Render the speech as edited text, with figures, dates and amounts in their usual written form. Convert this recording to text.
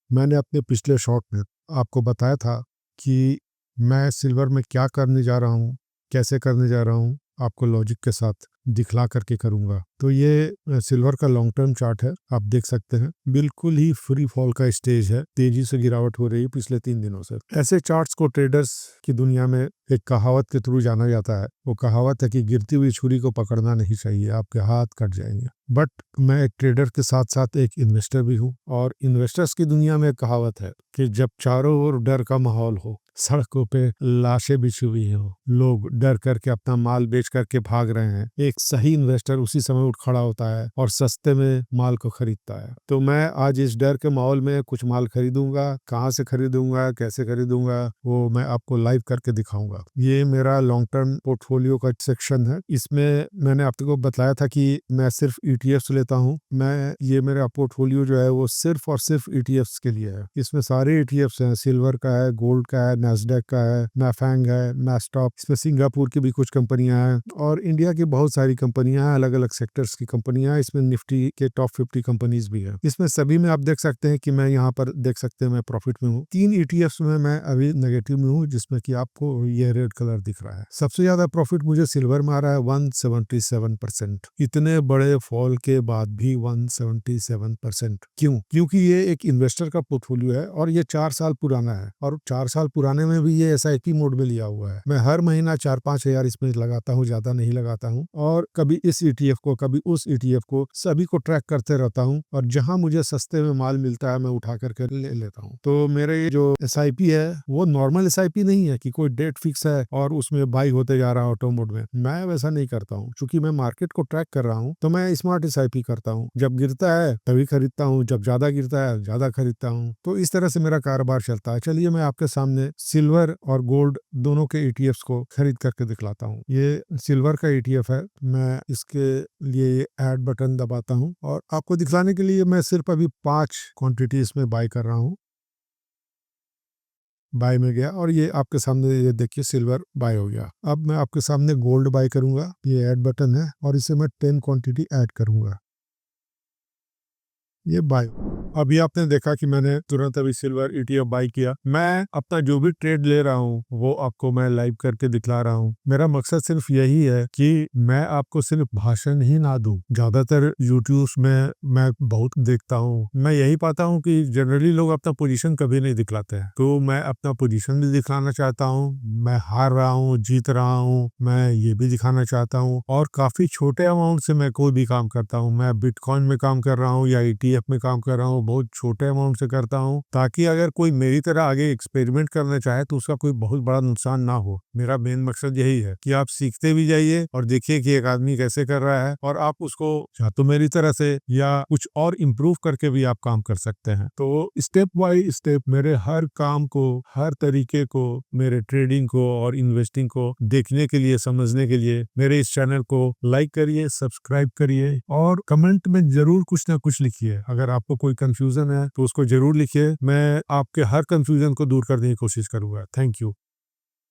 मैंने अपने पिछले शॉट में आपको बताया था कि मैं सिल्वर में क्या करने जा रहा हूँ, कैसे करने जा रहा हूँ, आपको लॉजिक के साथ दिखला करके करूँगा। तो ये सिल्वर का लॉन्ग टर्म चार्ट है, आप देख सकते हैं। बिल्कुल ही फ्री फॉल का स्टेज है, तेजी से गिरावट हो रही है पिछले 3 दिनों से। ऐसे चार्ट्स को ट्रेडर्स की दुनिया में एक कहावत के थ्रू जाना जाता है। वो कहावत है कि गिरती हुई छुरी को पकड़ना नहीं चाहिए, आपके हाथ कट जाएंगे। बट मैं एक ट्रेडर के साथ साथ एक इन्वेस्टर भी हूँ, और इन्वेस्टर्स की दुनिया में एक कहावत है कि जब चारों ओर डर का माहौल हो, सड़कों पे लाशें बिछी हुई हो, लोग डर करके अपना माल बेच करके भाग रहे हैं, एक सही इन्वेस्टर उसी समय उठ खड़ा होता है और सस्ते में माल को खरीदता है। तो मैं आज इस डर के माहौल में कुछ माल खरीदूंगा। कहाँ से खरीदूंगा, कैसे खरीदूंगा, वो मैं आपको लाइव करके दिखाऊंगा। ये मेरा लॉन्ग टर्म पोर्टफोलियो का सेक्शन है। इसमें मैंने आपको बताया था कि मैं सिर्फ ईटीएफ्स लेता हूँ। मैं ये मेरा पोर्टफोलियो जो है वो सिर्फ और सिर्फ ईटीएफ्स के लिए है। इसमें सारे ईटीएफ्स हैं, सिल्वर का है, गोल्ड का है, नैस्डैक का है, मैफैंग है, मैस्टॉक, इसमें सिंगापुर की भी कुछ कंपनियां हैं और इंडिया की बहुत सारी कंपनियां हैं, अलग अलग सेक्टर्स की कंपनियां हैं। इसमें निफ्टी के टॉप 50 कंपनीज भी है। इसमें सभी में आप देख सकते हैं कि मैं यहाँ पर देख सकते हैं मैं प्रॉफिट में हूँ। 3 ईटीएफ्स में मैं अभी नेगेटिव में हूँ, जिसमें कि आपको ये रेड कलर दिख रहा है। सबसे ज्यादा प्रॉफिट मुझे सिल्वर में आ रहा है 177%। इतने बड़े फॉल के बाद भी 177%। क्यों? क्योंकि ये एक इन्वेस्टर का पोर्टफोलियो है और ये 4 साल पुराना है, और 4 साल पुराने में भी ये एसआईपी मोड में लिया हुआ है। मैं हर महीना 4-5 हजार इसमें लगाता हूँ, ज्यादा नहीं लगाता हूँ, और कभी इस ईटीएफ को, कभी उस ईटीएफ को, सभी को ट्रैक करते रहता हूँ, और जहां मुझे सस्ते में माल मिलता है मैं उठा करके ले लेता हूँ। तो मेरे जो एसआईपी है वो नॉर्मल एसआईपी नहीं है कि कोई डेट फिक्स है और उसमें बाई होते जा रहा है ऑटो मोड में। मैं वैसा नहीं करता हूँ, क्योंकि मैं मार्केट को ट्रैक कर रहा हूँ। तो मैं स्मार्ट एसआईपी करता हूँ, जब गिरता है तभी खरीदता हूँ, जब ज्यादा गिरता है ज्यादा खरीदता हूँ। तो इस तरह से मेरा कारोबार चलता है। चलिए मैं आपके सामने सिल्वर और गोल्ड दोनों के ईटीएफ्स को खरीद करके दिखलाता हूँ। ये सिल्वर का ईटीएफ है। मैं इसके लिए ऐड बटन दबाता हूँ और आपको दिखलाने के लिए मैं सिर्फ अभी 5 क्वांटिटी इसमें बाय कर रहा हूँ। बाय में गया और ये आपके सामने, ये देखिए सिल्वर बाय हो गया। अब मैं आपके सामने गोल्ड बाय करूंगा। ये ऐड बटन है और इसे मैं 10 क्वांटिटी ऐड करूंगा। ये बाय। अभी आपने देखा कि मैंने तुरंत अभी सिल्वर ईटीएफ बाय किया। मैं अपना जो भी ट्रेड ले रहा हूँ वो आपको मैं लाइव करके दिखला रहा हूँ। मेरा मकसद सिर्फ यही है कि मैं आपको सिर्फ भाषण ही ना दूं। ज्यादातर यूट्यूब में मैं बहुत देखता हूँ, मैं यही पाता हूँ कि जनरली लोग अपना पोजीशन कभी नहीं दिखलाते हैं। तो मैं अपना पोजीशन भी दिखलाना चाहता हूँ। मैं हार रहा हूँ, जीत रहा हूँ, मैं ये भी दिखाना चाहता हूँ। और काफी छोटे अमाउंट से मैं कोई भी काम करता हूँ। मैं बिटकॉइन में काम कर रहा हूँ या ईटीएफ में काम कर रहा हूँ, बहुत छोटे अमाउंट से करता हूँ, ताकि अगर कोई मेरी तरह आगे एक्सपेरिमेंट करना चाहे तो उसका कोई बहुत बड़ा नुकसान ना हो। मेरा मेन मकसद यही है कि आप सीखते भी जाइए और देखिए कि एक आदमी कैसे कर रहा है, और आप उसको या तो मेरी तरह से या कुछ और इम्प्रूव करके भी आप काम कर सकते हैं। तो स्टेप बाय स्टेप मेरे हर काम को, हर तरीके को, मेरे ट्रेडिंग को और इन्वेस्टिंग को देखने के लिए, समझने के लिए मेरे इस चैनल को लाइक करिए, सब्सक्राइब करिए और कमेंट में जरूर कुछ ना कुछ लिखिए। अगर आपको कोई कंफ्यूजन है तो उसको जरूर लिखिए। मैं आपके हर कंफ्यूजन को दूर करने की कोशिश करूंगा। Thank you.